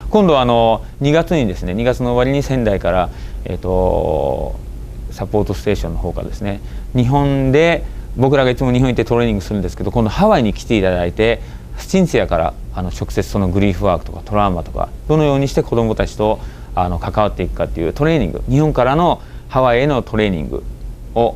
今度は2月にですね、2月の終わりに仙台から、サポートステーションの方からですね、日本で僕らがいつも日本に行ってトレーニングするんですけど、今度ハワイに来ていただいて、シンセアから直接そのグリーフワークとかトラウマとかどのようにして子どもたちと関わっていくかっていうトレーニング、日本からのハワイへのトレーニングを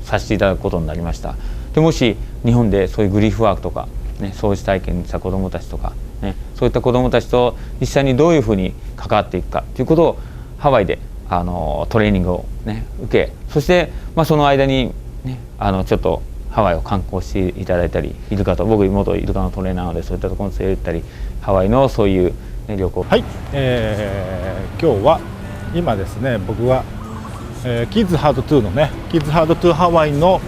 させていただくことになりました。でもし日本でそういうグリーフワークとか、ね、掃除体験した子どもたちとか、ね、そういった子どもたちと実際にどういうふうに関わっていくかということをハワイでトレーニングを、ね、受け、そして、その間に、ね、ちょっとハワイを観光していただいたり、イルカと、僕元イルカのトレーナーなのでそういったところに連れて行ったり、ハワイのそういう、ね、旅行。はい、今日は今ですね、僕は、キッズハードトゥーのね、キッズハードトゥーハワイの、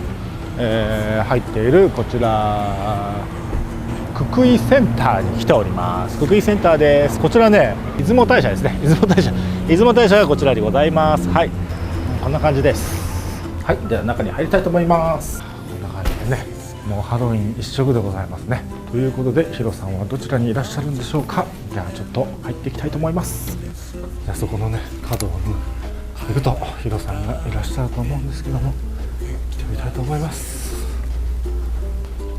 入っているこちらククイセンターに来ております。ククイセンターです。こちらね、出雲大社ですね。出雲大社がこちらでございます。はい、こんな感じです。はい、では中に入りたいと思います。こんな感じでね、もうハロウィン一色でございますね。ということで、ヒロさんはどちらにいらっしゃるんでしょうか。じゃあちょっと入っていきたいと思います。じゃあそこのね、角を行くとヒロさんがいらっしゃると思うんですけども、来てみたいと思います。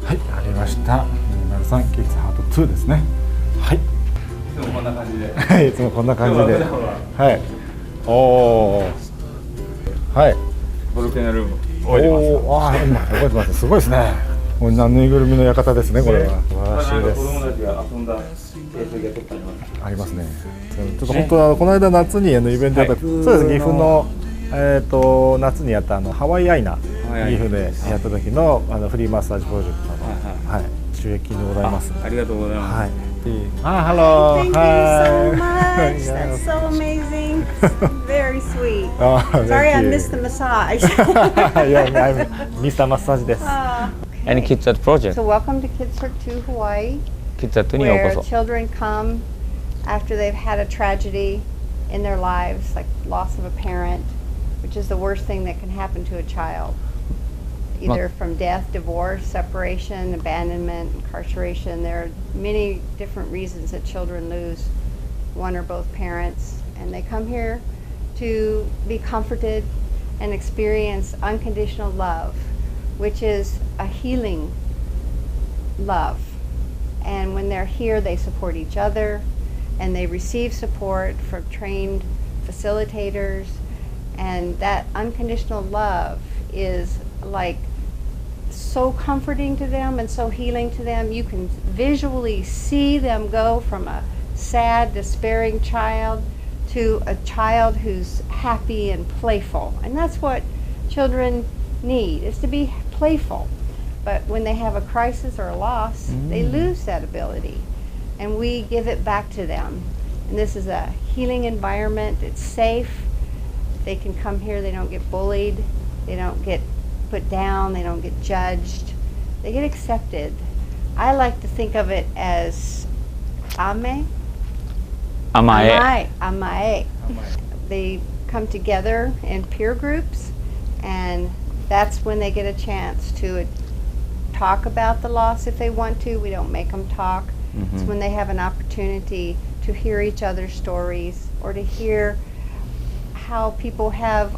はい、ありました。203キッズハート2ですね。はい。いつもこんな感じで。はい、いつもこんな感じで。はい。おお。はい。ボルケナルーム。おお、ああ、今覚えてます。すごいですね。もうぬいぐるみの館ですね。これは素晴らしいです。子供たちが遊んだ形跡が撮ってありますね。ちょっと本当はこの間夏にイベントやった、そうです。岐阜の夏にやったハワイアイナ岐阜でやった時のフリーマッサージプロジェクトの、はい、収益でございます。ありがとうございます。はい。Hello. Thank you so much. That's so amazing. Very sweet. Sorry, I missed the massage. Yeah, I'm Mr. Massage です。And Kids at Project. So welcome to Kids to Hawaii. Kids at にようこ Where そ。 children come after they've had a tragedy in their lives, like loss of a parent, which is the worst thing that can happen to a child. Either from death, divorce, separation, abandonment, incarceration. There are many different reasons that children lose one or both parents, and they come here to be comforted and experience unconditional love, which is a healing love. And when they're here, they support each other, and they receive support from trained facilitators, and that unconditional love is like so comforting to them and so healing to them. You can visually see them go from a sad, despairing child to a child who's happy and playful. And that's what children need, is to be playful. But when they have a crisis or a loss, they lose that ability. And we give it back to them. And this is a healing environment. It's safe. They can come here. They don't get bullied. They don't get put down. They don't get judged. They get accepted. I like to think of it as amae. They come together in peer groups, and that's when they get a chance to talk about the loss if they want to. We don't make them talk. It's when they have an opportunity to hear each other's stories, or to hear how people have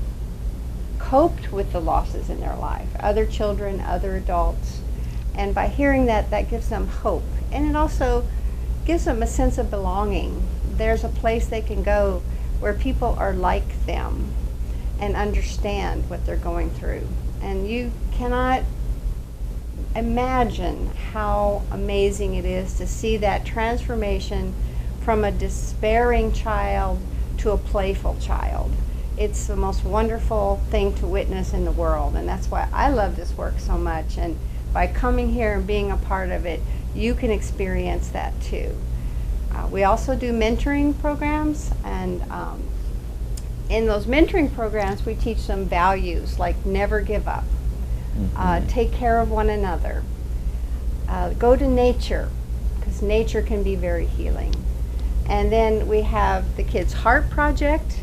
coped with the losses in their life, other children, other adults. And by hearing that, that gives them hope. And it also gives them a sense of belonging. There's a place they can go where people are like them and understand what they're going through. And you cannot imagine how amazing it is to see that transformation from a despairing child to a playful child. It's the most wonderful thing to witness in the world, and that's why I love this work so much. And by coming here and being a part of it, you can experience that too. We also do mentoring programs, and in those mentoring programs we teach them values like never give up, take care of one another, go to nature, because nature can be very healing. And then we have the Kids Heart Project,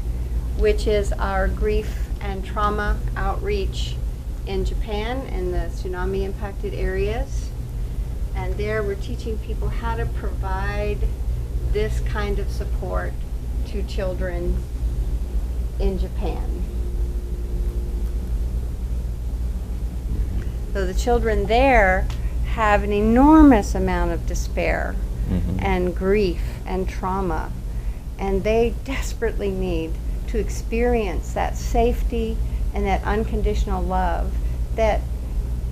which is our grief and trauma outreach in Japan in the tsunami impacted areas. And there we're teaching people how to provide this kind of support to children in Japan. So the children there have an enormous amount of despair and grief and trauma, and they desperately need to experience that safety and that unconditional love that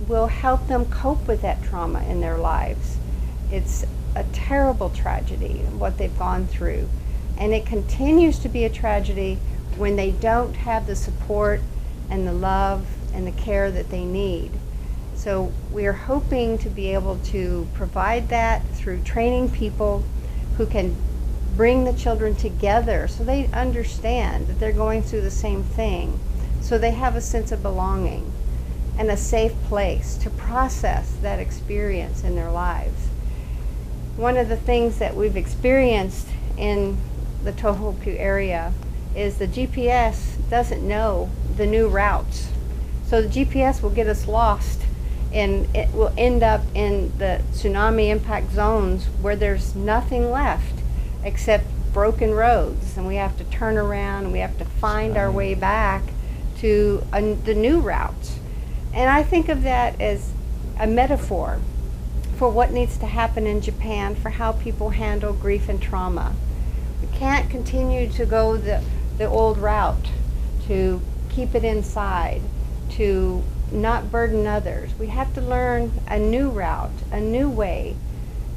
will help them cope with that trauma in their lives. It's a terrible tragedy, what they've gone through, and it continues to be a tragedy when they don't have the support and the love and the care that they need. So we're hoping to be able to provide that through training people who can bring the children together so they understand that they're going through the same thing, so they have a sense of belonging and a safe place to process that experience in their lives. One of the things that we've experienced in the Tohoku area is the GPS doesn't know the new routes. So the GPS will get us lost, and it will end up in the tsunami impact zones where there's nothing left except broken roads, and we have to turn around and we have to find our way back to the new routes. And I think of that as a metaphor for what needs to happen in Japan for how people handle grief and trauma. We can't continue to go the old route, to keep it inside, to not burden others. We have to learn a new route, a new way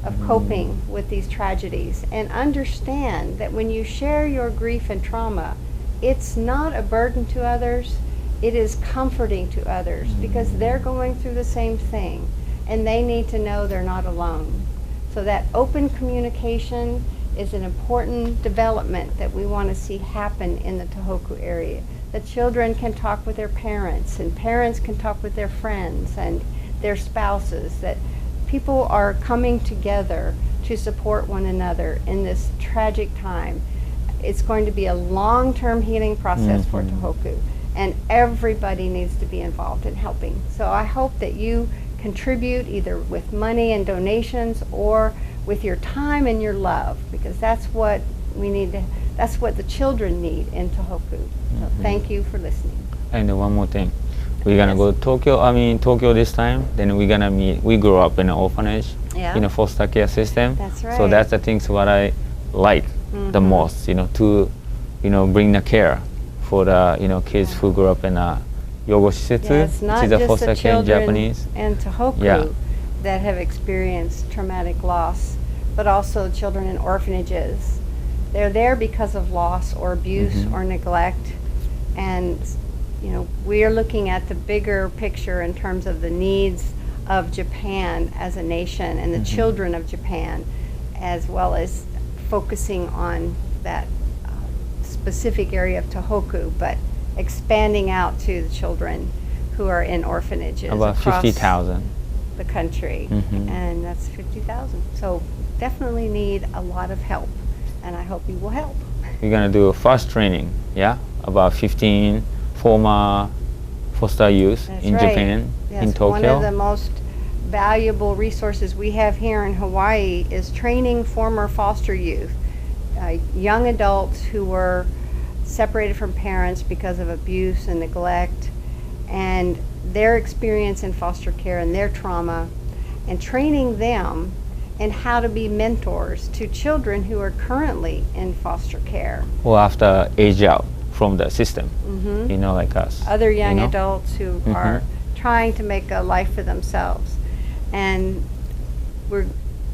of coping with these tragedies, and understand that when you share your grief and trauma, it's not a burden to others, it is comforting to others because they're going through the same thing and they need to know they're not alone. So that open communication is an important development that we want to see happen in the Tohoku area. The children can talk with their parents, and parents can talk with their friends and their spouses, that people are coming together to support one another in this tragic time. It's going to be a long-term healing process for Tohoku, and everybody needs to be involved in helping. So I hope that you contribute either with money and donations or with your time and your love, because that's what we need to, that's what the children need in Tohoku. So thank you for listening. And one more thing. We're gonna go to Tokyo this time. Then we're gonna meet. We grew up in an orphanage, in a foster care system. That's right. So that's the things what I like the most. To, bring the care for the kids who grew up in a yogo shisetsu, it's not which is a just foster the care in children Japanese. in Tohoku that have experienced traumatic loss, but also children in orphanages. They're there because of loss or abuse or neglect, and we are looking at the bigger picture in terms of the needs of Japan as a nation and the children of Japan, as well as focusing on that specific area of Tohoku, but expanding out to the children who are in orphanages About across 50,000. the country, and that's 50,000. So definitely need a lot of help, and I hope you will help. We're gonna do a first training, about 15 former foster youth That's in right. Japan, Yes, in Tokyo. one of the most valuable resources we have here in Hawaii is training former foster youth, young adults who were separated from parents because of abuse and neglect, and their experience in foster care and their trauma, and training them in how to be mentors to children who are currently in foster care. Or after age out from the system, like us. Other young adults who are trying to make a life for themselves. And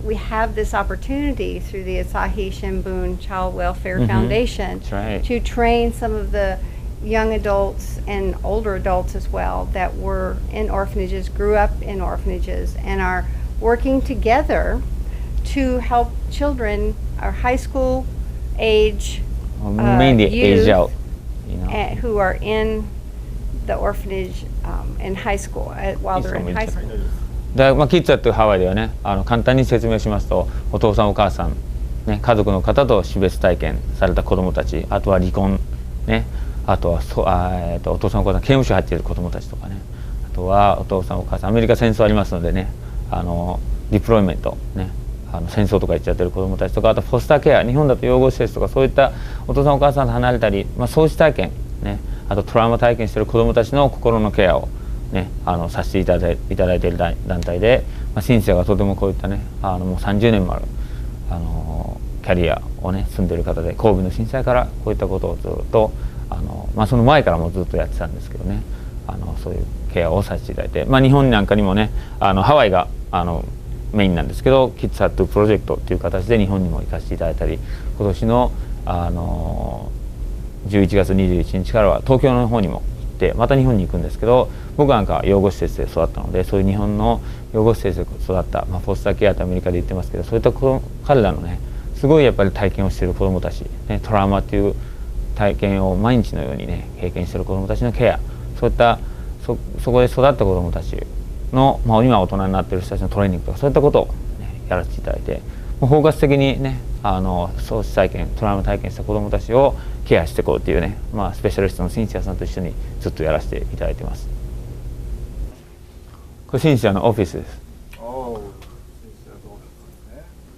we have this opportunity through the Asahi Shimbun Child Welfare Foundation to train some of the young adults and older adults as well that were in orphanages, grew up in orphanages, and are working together to help children, our high school age mainly youth, age out, who are in the orphanage in high school while they're in high school. キッズアットハワイではね、簡単に説明しますと、お父さんお母さん、家族の方と死別体験された子どもたち、あとは離婚、あとはお父さんお母さん刑務所に入っている子どもたちとかね、あとはお父さんお母さんアメリカ戦争ありますのでね、ディプロイメント戦争とか行っちゃってる子どもたちとか、あとフォスターケア、日本だと養護施設とかそういったお父さんお母さんと離れたり、喪失体験、ね、あとトラウマ体験している子どもたちの心のケアを、ね、させていただいている団体で、シンシアがとてもこういったねもう30年もあるキャリアをね住んでいる方で、神戸の震災からこういったことをずっとその前からもずっとやってたんですけどね、そういうケアをさせていただいて、日本なんかにもねハワイがメインなんですけど、キッズハットプロジェクトという形で日本にも行かせていただいたり、今年の11月21日からは東京の方にも行ってまた日本に行くんですけど、僕なんかは養護施設で育ったので、そういう日本の養護施設で育った、フォスターケアとアメリカで言ってますけど、そういった彼らのねすごいやっぱり体験をしている子どもたち、ね、トラウマっていう体験を毎日のようにね経験している子どもたちのケア、そういったそこで育った子どもたちの、今大人になっている人たちのトレーニングとかそういったことを、ね、やらせていただいて、もう包括的にね喪失体験、トラウマ体験した子どもたちをケアしていこうっていうね、スペシャリストのシンシアさんと一緒にずっとやらせていただいてます。これシンシアのオフィスです。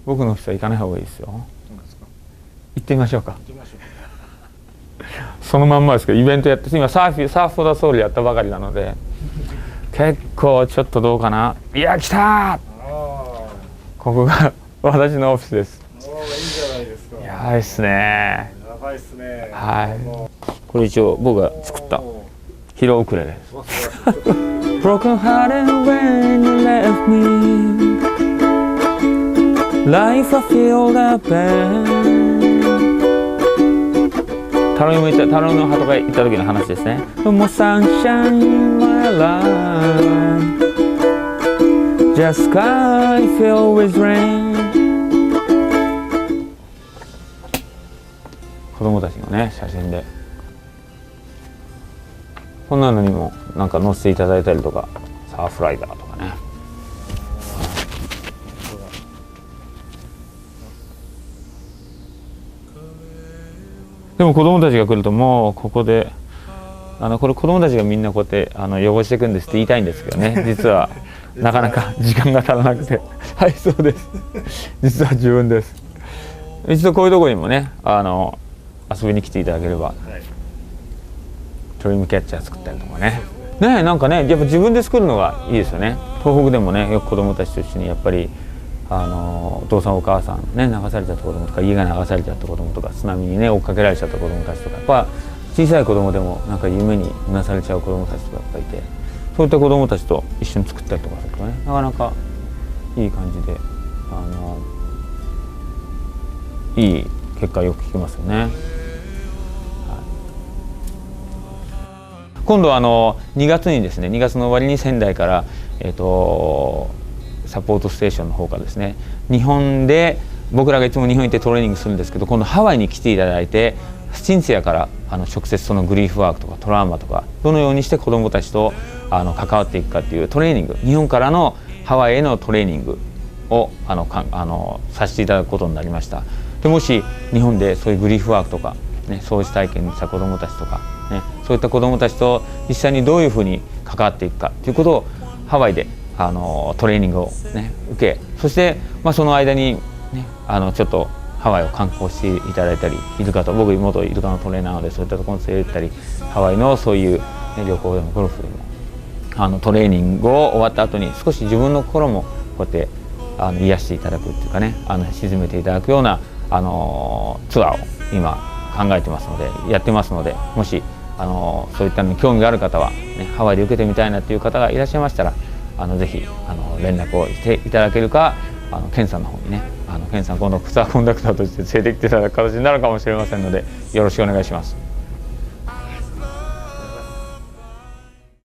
僕のオフィスは行かない方がいいですよ。行ってみましょうか。そのまんまですけど、イベントやって今サーフォーダソウルやったばかりなので結構ちょっとどうかな。いや来たー、ここが私のオフィスです。いいじゃないですか。やばいっすね。やばいっすね。はい。これ一応僕が作ったヒロウクレレです。Broken hearted when you left me, life I feel the pain。タロイモの鳩が行った時の話ですね。No more sunshine in my life, just sky filled with rain。子供たちのね写真でこんなのにもなんか載せていただいたりとか、サーフライダーとかね。でも子供たちが来るともうここでこれ子供たちがみんなこうやって汚していくんですって言いたいんですけどね、実はなかなか時間が足らなくてはいそうです、実は自分です。一度こういうところにもね遊びに来ていただければ、トリムキャッチャー作ったりとかね、なんかねやっぱ自分で作るのがいいですよね。東北でもねよく子供たちと一緒にやっぱりお父さんお母さんね流されちゃった子供とか、家が流されちゃった子供とか、津波にね追っかけられちゃった子供たちとか、やっぱ小さい子供でもなんか夢にうなされちゃう子供たちとかやっぱいて、そういった子供たちと一緒に作ったりとかするとね、なかなかいい感じでいい結果よく聞きますよね。今度2月にですね、2月の終わりに仙台からサポートステーションの方からですね、日本で僕らがいつも日本に行ってトレーニングするんですけど、今度ハワイに来ていただいて、シンシアから直接そのグリーフワークとかトラウマとかどのようにして子どもたちと関わっていくかっていうトレーニング、日本からのハワイへのトレーニングをさせていただくことになりました。でもし日本でそういうグリーフワークとか、ね、喪失体験した子どもたちとか、ね、そういった子どもたちと実際にどういうふうに関わっていくかということをハワイでトレーニングを、ね、受け、そして、その間に、ね、ちょっとハワイを観光していただいたり、イルカと僕元イルカのトレーナーなのでそういったところに連れて行ったり、ハワイのそういう、ね、旅行でもゴルフでもトレーニングを終わった後に少し自分の心もこうやって癒していただくっていうかね、沈めていただくようなツアーを今考えてますので、やってますので、もしそういったのに興味がある方は、ね、ハワイで受けてみたいなっていう方がいらっしゃいましたらぜひ連絡をしていただけるか、ケンさんの方にね、ケンさん今度ツアーコンダクターとして連れてきていただく形になるかもしれませんので、よろしくお願いします。